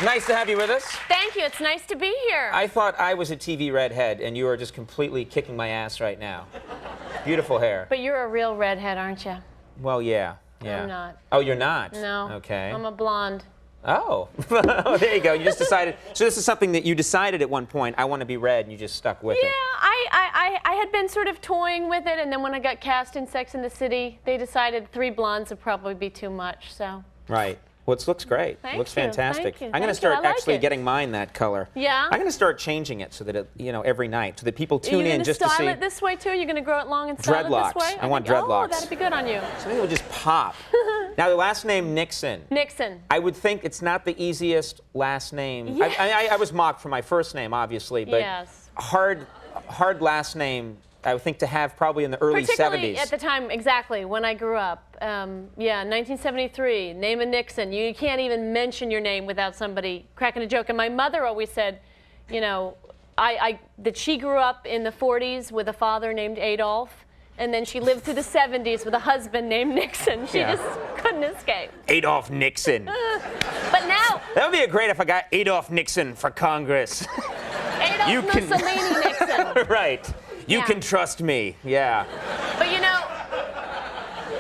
Nice to have you with us. Thank you. It's nice to be here. I thought I was a TV redhead, and you are just completely kicking my ass right now. Beautiful hair. But you're a real redhead, aren't you? Well, yeah. I'm not. Oh, you're not? No. Okay. I'm a blonde. Oh. Oh, there you go. You just decided. So this is something that you decided at one point, I want to be red, and you just stuck with it. Yeah, I had been sort of toying with it, and then when I got cast in Sex and the City, they decided 3 blondes would probably be too much, so. Right. Well, it looks great. Thank It looks you. fantastic. Thank you. I'm going to start actually getting mine that color. Yeah? I'm going to start changing it so that it, every night, so that people tune in just to see. Are you going to style it this way too? You're going to grow it long and style dreadlocks. it this way? I want think, dreadlocks. Oh, that'd be good on you. So maybe it'll just pop. Now, the last name Nixon. Nixon. I would think it's not the easiest last name. Yes. I was mocked for my first name, obviously, but yes. hard last name, I would think to have probably in the early 70s. Particularly at the time, exactly, when I grew up. Yeah, 1973, name of Nixon. You can't even mention your name without somebody cracking a joke. And my mother always said, that she grew up in the 40s with a father named Adolf, and then she lived through the 70s with a husband named Nixon. She just couldn't escape. Adolf Nixon. But now... That would be great if I got Adolf Nixon for Congress. Adolf Mussolini Nixon. Right. You can trust me. Yeah. But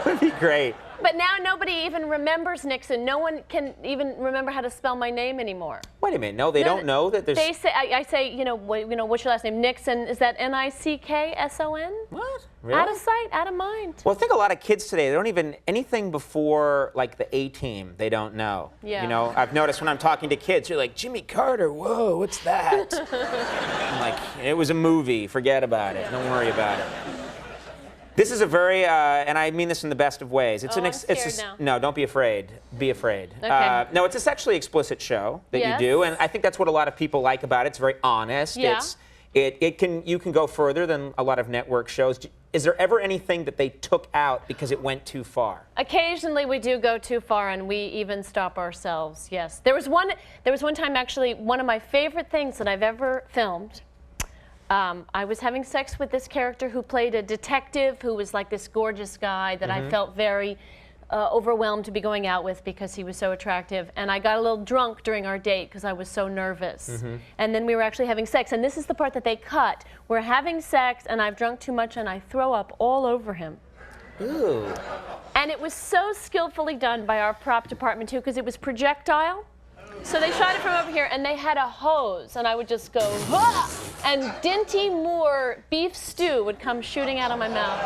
That'd be great. But now nobody even remembers Nixon. No one can even remember how to spell my name anymore. Wait a minute. No, they don't know that there's... They say, I say, what's your last name? Nixon. Is that N-I-C-K-S-O-N? What? Really? Out of sight, out of mind. Well, I think a lot of kids today, they don't even, anything before, like, the A-Team, they don't know. Yeah. I've noticed when I'm talking to kids, you're like, Jimmy Carter, whoa, what's that? I'm like, it was a movie, forget about it, don't worry about it. This is a very, and I mean this in the best of ways. It's I'm scared now. No, don't be afraid. Be afraid. Okay. No, it's a sexually explicit show that Yes. you do, and I think that's what a lot of people like about it. It's very honest. Yeah. You can go further than a lot of network shows. Is there ever anything that they took out because it went too far? Occasionally we do go too far, and we even stop ourselves. Yes. There was one time, actually, one of my favorite things that I've ever filmed. I was having sex with this character who played a detective who was like this gorgeous guy that I felt very overwhelmed to be going out with because he was so attractive. And I got a little drunk during our date because I was so nervous. And then we were actually having sex. And this is the part that they cut. We're having sex, and I've drunk too much, and I throw up all over him. Ooh. And it was so skillfully done by our prop department, too, because it was projectile. So they shot it from over here, and they had a hose, and I would just go, "Wah!" And Dinty Moore beef stew would come shooting out of my mouth.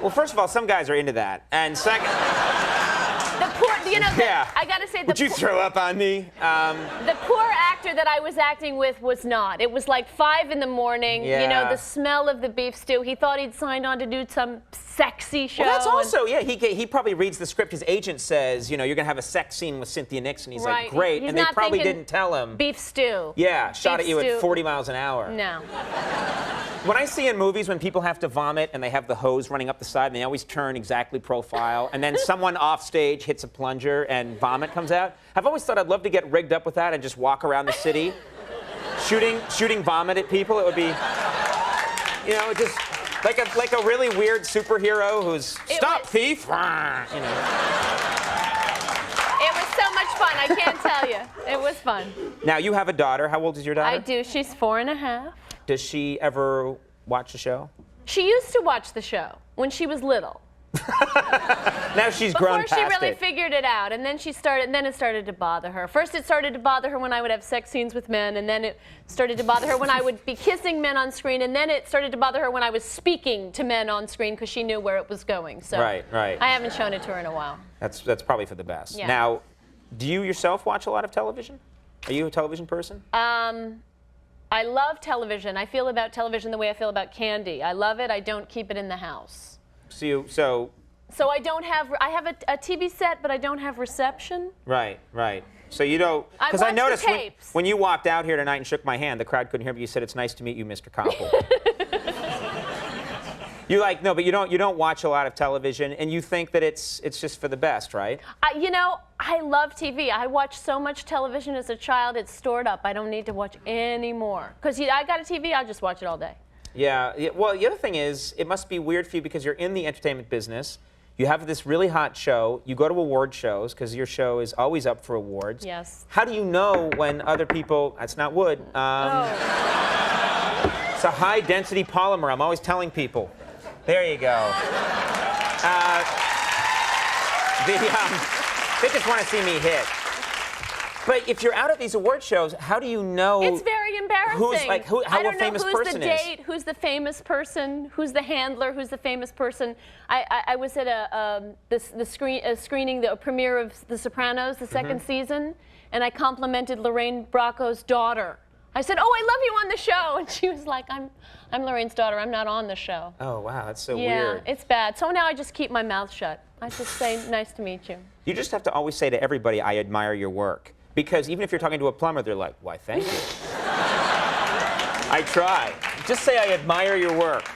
Well, first of all, some guys are into that, and second, the poor, I gotta say, would you throw up on me? The poor actor that I was acting with was not. It was like 5 in the morning. Yeah. The smell of the beef stew. He thought he'd signed on to do some sexy show. Well, that's also, he probably reads the script. His agent says, you're going to have a sex scene with Cynthia Nixon. He's like, great. He's and they not probably thinking didn't tell him. Beef stew. Yeah, shot Beef at you stew. at 40 miles an hour. No. When I see in movies when people have to vomit and they have the hose running up the side, and they always turn exactly profile, and then someone off stage hits a plunger and vomit comes out, I've always thought I'd love to get rigged up with that and just walk around the city shooting vomit at people. It would be, just like a really weird superhero who's stop thief. It was so much fun, I can't tell you. It was fun. Now, you have a daughter. How old is your daughter? I do. She's 4.5. Does she ever watch the show? She used to watch the show when she was little. Now she's grown past it. Before she really figured it out, and then it started to bother her. First it started to bother her when I would have sex scenes with men, and then it started to bother her when I would be kissing men on screen, and then it started to bother her when I was speaking to men on screen because she knew where it was going. So right. I haven't shown it to her in a while. That's probably for the best. Yeah. Now, do you yourself watch a lot of television? Are you a television person? I love television. I feel about television the way I feel about candy. I love it. I don't keep it in the house. So I don't have. I have a TV set, but I don't have reception. Right. So you don't. Because I noticed when you walked out here tonight and shook my hand, the crowd couldn't hear, but you said, "It's nice to meet you, Mr. Koppel." But you don't watch a lot of television, and you think that it's just for the best, right? I love TV. I watched so much television as a child, it's stored up. I don't need to watch any more. Because I got a TV, I'll just watch it all day. Yeah. Well, the other thing is, it must be weird for you because you're in the entertainment business. You have this really hot show. You go to award shows because your show is always up for awards. Yes. How do you know when other people? That's not wood. It's a high-density polymer. I'm always telling people. There you go. They just want to see me hit. But if you're out at these award shows, how do you know? It's very embarrassing. Who's like how a famous person is? I don't know who's the date, who's the famous person, who's the handler, who's the famous person. I was at a screening, the premiere of The Sopranos, the second season, and I complimented Lorraine Bracco's daughter. I said, "Oh, I love you on the show," and she was like, "I'm Lorraine's daughter. I'm not on the show." Oh wow, that's so yeah, weird. It's bad. So now I just keep my mouth shut. I just say, "Nice to meet you." You just have to always say to everybody, "I admire your work." Because even if you're talking to a plumber, they're like, "Why, thank you." I try. Just say, "I admire your work."